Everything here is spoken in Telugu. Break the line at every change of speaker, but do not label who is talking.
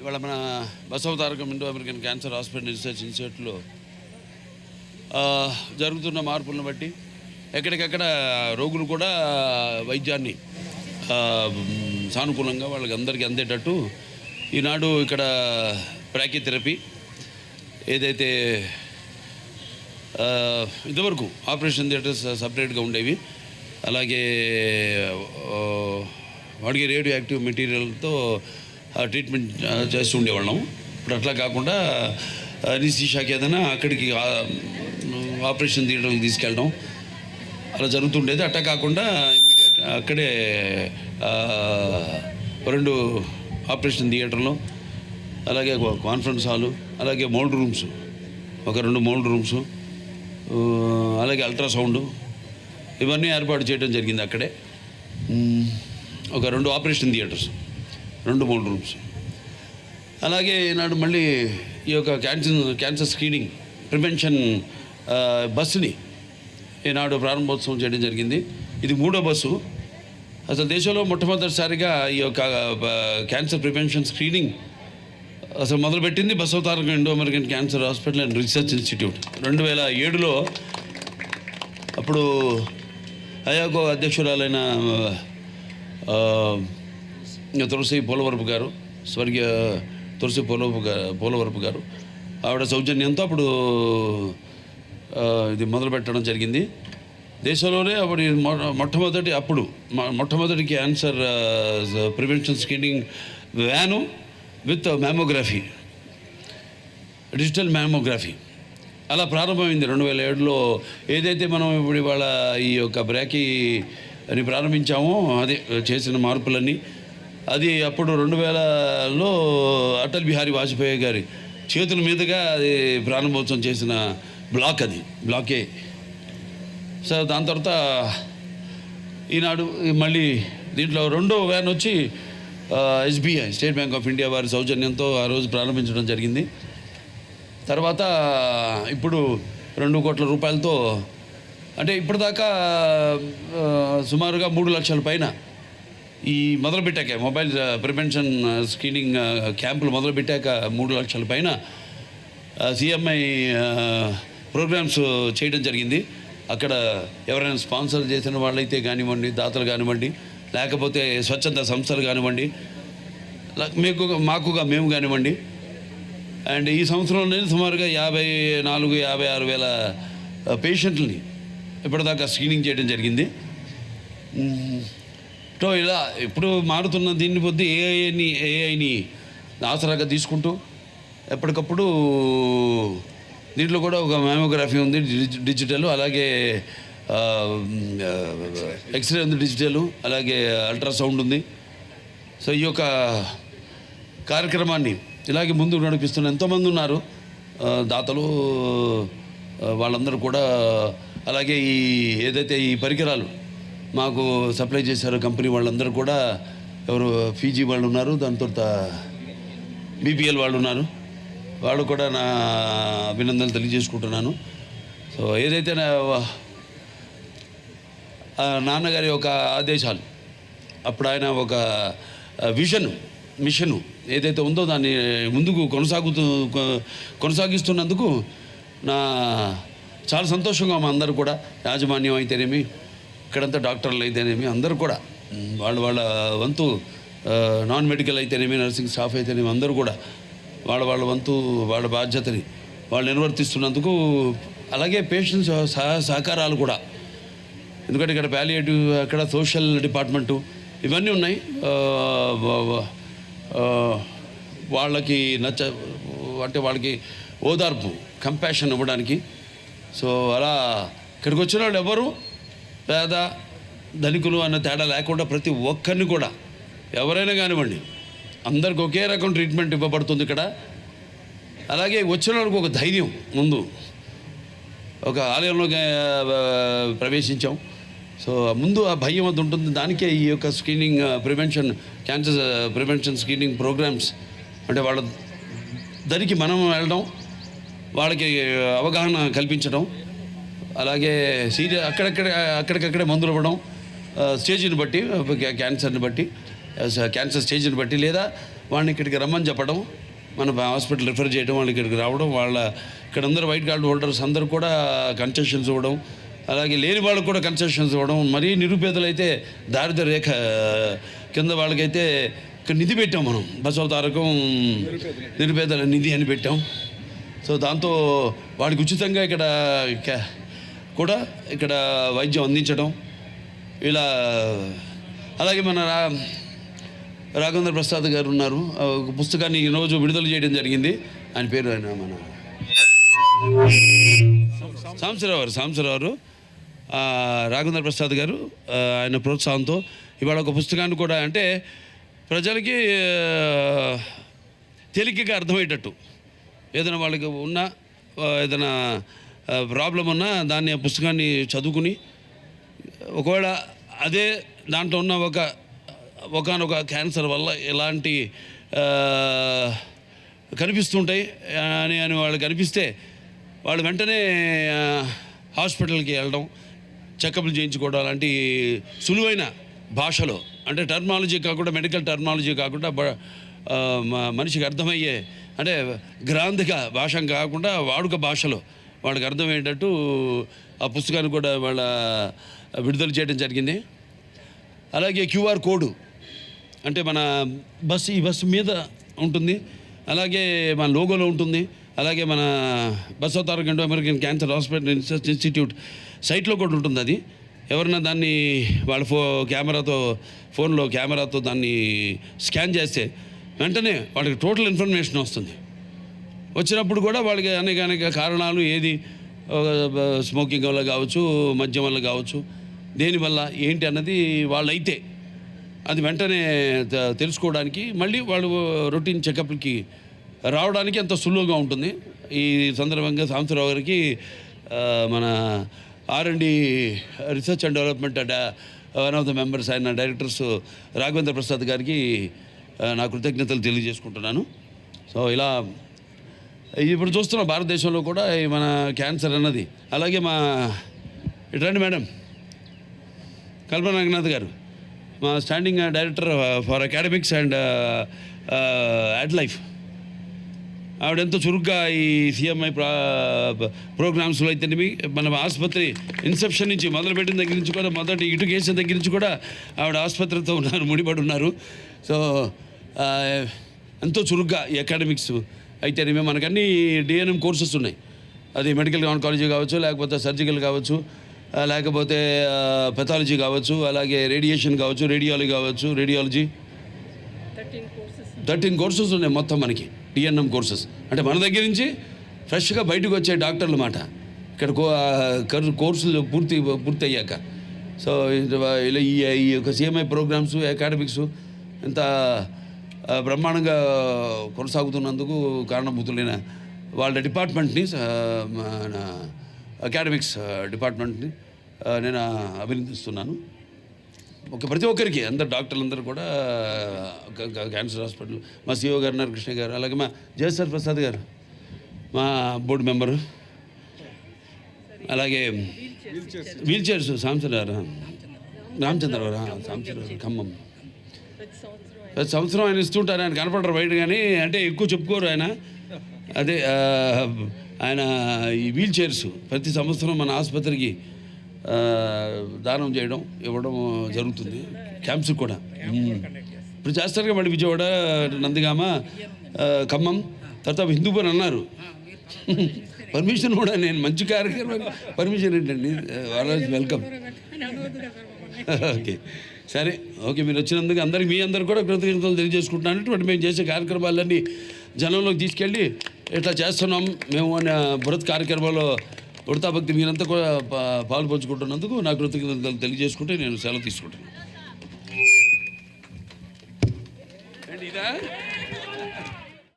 ఇవాళ మన Basavatarakam Indo American cancer hospital research ఇన్స్టిట్యూట్లో జరుగుతున్న మార్పులను బట్టి ఎక్కడికక్కడ రోగులు కూడా వైద్యాన్ని సానుకూలంగా వాళ్ళకి అందరికీ అందేటట్టు ఈనాడు ఇక్కడ బ్రాకీథెరపీ ఏదైతే ఇంతవరకు ఆపరేషన్ థియేటర్స్ సపరేట్గా ఉండేవి, అలాగే వాడికి రేడియో యాక్టివ్ మెటీరియల్తో ట్రీట్మెంట్ చేస్తూ ఉండేవాళ్ళం. ఇప్పుడు అట్లా కాకుండా అనీస్థీషియాకి ఏదైనా అక్కడికి ఆపరేషన్ థియేటర్కి తీసుకెళ్ళడం అలా జరుగుతుండేది. అట్లా కాకుండా ఇమీడియట్ అక్కడే 2 ఆపరేషన్ థియేటర్లు, అలాగే కాన్ఫరెన్స్ హాలు, అలాగే మోల్డ్ రూమ్స్, ఒక 2 మోల్డ్ రూమ్స్, అలాగే అల్ట్రాసౌండ్ ఇవన్నీ ఏర్పాటు చేయడం జరిగింది. అక్కడే ఒక 2 ఆపరేషన్ థియేటర్స్, 2 మోల్డ్ రూమ్స్. అలాగే ఈనాడు మళ్ళీ ఈ యొక్క క్యాన్సర్ స్క్రీనింగ్ ప్రివెన్షన్ బస్సుని ఈనాడు ప్రారంభోత్సవం చేయడం జరిగింది. ఇది 3వ బస్సు. అసలు దేశంలో మొట్టమొదటిసారిగా ఈ యొక్క క్యాన్సర్ ప్రివెన్షన్ స్క్రీనింగ్ అసలు మొదలుపెట్టింది Basavatarakam Indo American cancer hospital and research institute 2007లో. అప్పుడు అయాకో అధ్యక్షురాలైన తులసి పోలవరపు గారు, స్వర్గీయ తులసి పోలవరపు గారు, ఆవిడ సౌజన్యంతో అప్పుడు ఇది మొదలుపెట్టడం జరిగింది. దేశంలోనే అప్పుడు మొట్టమొదటి cancer prevention screening van with mammography, digital mammography అలా ప్రారంభమైంది 2007లో. ఏదైతే మనం ఇప్పుడు ఇవాళ ఈ యొక్క బ్రాకీ అని ప్రారంభించామో అదే చేసిన మార్పులన్నీ, అది అప్పుడు 2000లో అటల్ బిహారీ వాజ్పేయి గారి చేతుల మీదుగా అది ప్రారంభోత్సవం చేసిన బ్లాక్, అది బ్లాకే. సో దాని తర్వాత ఈనాడు మళ్ళీ దీంట్లో 2వ వ్యాన్ వచ్చి SBI state bank of India వారి సౌజన్యంతో ఆ రోజు ప్రారంభించడం జరిగింది. తర్వాత ఇప్పుడు 2 కోట్ల రూపాయలతో, అంటే ఇప్పటిదాకా సుమారుగా 3 లక్షల పైన ఈ మొదలుపెట్టాక మొబైల్ ప్రివెన్షన్ స్క్రీనింగ్ క్యాంపులు మొదలుపెట్టాక 3 లక్షల పైన CMI ప్రోగ్రామ్స్ చేయడం జరిగింది. అక్కడ ఎవరైనా స్పాన్సర్ చేసిన వాళ్ళైతే కానివ్వండి, దాతలు కానివ్వండి, లేకపోతే స్వచ్ఛంద సంస్థలు కానివ్వండి, మేము కానివ్వండి. అండ్ ఈ సంవత్సరంలో సుమారుగా 54-56 వేల పేషెంట్లని ఇప్పటిదాకా స్క్రీనింగ్ చేయడం జరిగింది. సో ఇలా ఇప్పుడు మారుతున్న దీన్ని పొద్దు ఏఐని ఆసరాగా తీసుకుంటూ ఎప్పటికప్పుడు దీంట్లో కూడా ఒక మ్యామోగ్రఫీ ఉంది డిజిటల్, అలాగే ఎక్స్రే ఉంది డిజిటల్, అలాగే అల్ట్రాసౌండ్ ఉంది. సో ఈ యొక్క కార్యక్రమాన్ని ఇలాగే ముందుకు నడిపిస్తున్న ఎంతోమంది ఉన్నారు దాతలు, వాళ్ళందరూ కూడా. అలాగే ఈ ఏదైతే ఈ పరికరాలు మాకు సప్లై చేశారో కంపెనీ వాళ్ళందరూ కూడా, ఎవరు ఫీజీ వాళ్ళు ఉన్నారు, దాని తర్వాత BPL వాళ్ళు ఉన్నారు, వాళ్ళు కూడా నా అభినందనలు తెలియజేసుకుంటున్నాను. సో ఏదైతే నాన్నగారి యొక్క ఆదేశాలు, అప్పుడు ఆయన ఒక మిషను ఏదైతే ఉందో దాన్ని ముందుకు కొనసాగిస్తున్నందుకు చాలా సంతోషంగా మా అందరూ కూడా, యాజమాన్యం అయితేనేమి, ఇక్కడంతా డాక్టర్లు అయితేనేమి, అందరూ కూడా వాళ్ళ వంతు, నాన్ మెడికల్ అయితేనేమి, నర్సింగ్ స్టాఫ్ అయితేనేమి, అందరూ కూడా వాళ్ళ వంతు, వాళ్ళ బాధ్యతని వాళ్ళు నిర్వర్తిస్తున్నందుకు, అలాగే పేషెంట్స్ సహకారాలు కూడా. ఎందుకంటే ఇక్కడ పాలియేటివ్, అక్కడ సోషల్ డిపార్ట్మెంటు ఇవన్నీ ఉన్నాయి. వాళ్ళకి అంటే వాళ్ళకి ఓదార్పు, కంపాషన్ ఇవ్వడానికి. సో అలా ఇక్కడికి వచ్చిన వాళ్ళు ఎవరు పేద ధనికులు అన్న తేడా లేకుండా ప్రతి ఒక్కరిని కూడా, ఎవరైనా కానివ్వండి, అందరికి ఒకే రకం ట్రీట్మెంట్ ఇవ్వబడుతుంది ఇక్కడ. అలాగే వచ్చిన వాళ్ళకి ఒక ధైర్యం, ముందు ఒక ఆలయంలోకి ప్రవేశించాం, సో ముందు ఆ భయం అది ఉంటుంది. దానికే ఈ యొక్క screening cancer prevention screening programmes, అంటే వాళ్ళ దానికి మనం వెళ్ళడం, వాళ్ళకి అవగాహన కల్పించడం, అలాగే అక్కడికక్కడే మందులు ఇవ్వడం, స్టేజ్ని బట్టి, క్యాన్సర్ స్టేజ్ని బట్టి, లేదా వాడిని ఇక్కడికి రమ్మని చెప్పడం, మన హాస్పిటల్ రిఫర్ చేయడం, వాళ్ళు ఇక్కడికి రావడం, ఇక్కడ అందరూ వైట్ కార్డు హోల్డర్స్ అందరూ కూడా కన్సెషన్స్ ఇవ్వడం, అలాగే లేని వాళ్ళకు కూడా కన్సెషన్స్ ఇవ్వడం, మరీ నిరుపేదలైతే దారిద్ర్య రేఖ కింద వాళ్ళకైతే ఇక్కడ నిధి పెట్టాం మనం, బసవ తారకం నిరుపేదల నిధి అని పెట్టాం. సో దాంతో వాడికి ఉచితంగా ఇక్కడ వైద్యం అందించడం ఇలా. అలాగే మన రాఘవేంద్ర ప్రసాద్ గారు ఉన్నారు, ఒక పుస్తకాన్ని ఈరోజు విడుదల చేయడం జరిగింది. ఆయన పేరు మన సాంబశివరావు రాఘవేంద్ర ప్రసాద్ గారు, ఆయన ప్రోత్సాహంతో ఇవాళ ఒక పుస్తకాన్ని కూడా, అంటే ప్రజలకి తేలికగా అర్థమయ్యేటట్టు, ఏదైనా వాళ్ళకి ఉన్నా ఏదైనా ప్రాబ్లం ఉన్నా దాన్ని ఆ పుస్తకాన్ని చదువుకుని, ఒకవేళ అదే దాంట్లో ఉన్న ఒకనొక క్యాన్సర్ వల్ల ఎలాంటి కనిపిస్తుంటాయి అని వాళ్ళకి కనిపిస్తే వాళ్ళు వెంటనే హాస్పిటల్కి వెళ్ళడం, చెకప్లు చేయించుకోవడం, అలాంటి సులువైన భాషలో, అంటే టర్మాలజీ కాకుండా, మెడికల్ టర్మాలజీ కాకుండా మనిషికి అర్థమయ్యే, అంటే గ్రాంధిక భాష కాకుండా వాడుక భాషలో వాళ్ళకి అర్థమయ్యేటట్టు ఆ పుస్తకాన్ని కూడా వాళ్ళ విడుదల చేయడం జరిగింది. అలాగే QR కోడ్, అంటే మన ఈ బస్సు మీద ఉంటుంది, అలాగే మన లోగోలో ఉంటుంది, అలాగే మన Basava Taraka American cancer hospital research institute సైట్లో కూడా ఉంటుంది. అది ఎవరన్నా దాన్ని వాళ్ళ ఫోన్లో కెమెరాతో దాన్ని స్కాన్ చేస్తే వెంటనే వాళ్ళకి టోటల్ ఇన్ఫర్మేషన్ వస్తుంది. వచ్చినప్పుడు కూడా వాళ్ళకి అనేక కారణాలు, ఏది స్మోకింగ్ వల్ల కావచ్చు, మద్యం వల్ల కావచ్చు, దేనివల్ల ఏంటి అన్నది వాళ్ళైతే అది వెంటనే తెలుసుకోవడానికి, మళ్ళీ వాళ్ళు రొటీన్ చెకప్కి రావడానికి ఎంతో సులువుగా ఉంటుంది. ఈ సందర్భంగా సాంబశివరావు గారికి, మన R&D research and development one of the members, ఆయన డైరెక్టర్స్ రాఘవేంద్ర ప్రసాద్ గారికి నా కృతజ్ఞతలు తెలియజేసుకుంటున్నాను. సో ఇలా ఇప్పుడు చూస్తున్నాం భారతదేశంలో కూడా మన క్యాన్సర్ అన్నది. అలాగే ఇట్రండి మేడం, కల్పన రంగనాథ్ గారు, మా standing director for academics and ad life, ఆవిడెంతో చురుగ్గా ఈ CMI ప్రోగ్రామ్స్లో అయితేనేమి, మన ఆసుపత్రి ఇన్సెప్షన్ నుంచి మొదలుపెట్టిన దగ్గర నుంచి కూడా, మొదటి ఇటు కేసు దగ్గర నుంచి కూడా ఆవిడ ఆసుపత్రితో ముడిపడి ఉన్నారు. సో ఎంతో చురుగ్గా ఈ అకాడమిక్స్ అయితేనేమి, మనకన్నీ DNM కోర్సెస్ ఉన్నాయి. అది మెడికల్ ఆన్కాలజీ కావచ్చు, లేకపోతే సర్జికల్ కావచ్చు, లేకపోతే పెథాలజీ కావచ్చు, అలాగే రేడియేషన్ కావచ్చు, రేడియాలజీ 13 కోర్సెస్ ఉన్నాయి మొత్తం మనకి DNM కోర్సెస్. అంటే మన దగ్గర నుంచి ఫ్రెష్గా బయటకు వచ్చే డాక్టర్లు మాట ఇక్కడ కోర్సులు పూర్తి అయ్యాక. సో ఇలా ఈ యొక్క CMI ప్రోగ్రామ్స్, అకాడమిక్స్ ఎంత బ్రహ్మాండంగా కొనసాగుతున్నందుకు కారణభూతులైన వాళ్ళ డిపార్ట్మెంట్ని, మన అకాడమిక్స్ డిపార్ట్మెంట్ని నేను అభినందిస్తున్నాను. ప్రతి ఒక్కరికి, అందరు డాక్టర్లందరూ కూడా, క్యాన్సర్ హాస్పిటల్ మా CEO గారు ఉన్నారు, కృష్ణ గారు, అలాగే మా జయసర్ ప్రసాద్ గారు, మా బోర్డు మెంబరు, అలాగే వీల్ చైర్స్ రామచంద్రరావు ఖమ్మం. ప్రతి సంవత్సరం ఆయన ఇస్తుంటారు. ఆయన కనపడరు బయట, కానీ అంటే ఎక్కువ చెప్పుకోరు ఆయన. అదే ఆయన ఈ వీల్ చైర్స్ ప్రతి సంవత్సరం మన ఆసుపత్రికి దానం ఇవ్వడం జరుగుతుంది. క్యాంప్స్ కూడా ఇప్పుడు చేస్తారు కాబట్టి విజయవాడ, నందిగామ, ఖమ్మం, తర్వాత హిందూపురం అన్నారు. పర్మిషన్ కూడా నేను మంచి కార్యక్రమం, పర్మిషన్ ఏంటండి, వెల్కమ్. ఓకే, సరే, ఓకే, మీరు వచ్చినందుకు మీ అందరూ కూడా కృతజ్ఞతలు తెలియజేసుకుంటున్నాను. ఇటువంటి మేము చేసే కార్యక్రమాలన్నీ జనంలోకి తీసుకెళ్ళి ఇట్లా చేస్తున్నాం మేము అనే బృహత్ కార్యక్రమంలో ఉడతా భక్తి మీరంతా కూడా పాల్పంచుకుంటున్నందుకు నా కృతజ్ఞతలు తెలియజేసుకుంటే నేను సెలవు తీసుకుంటాను.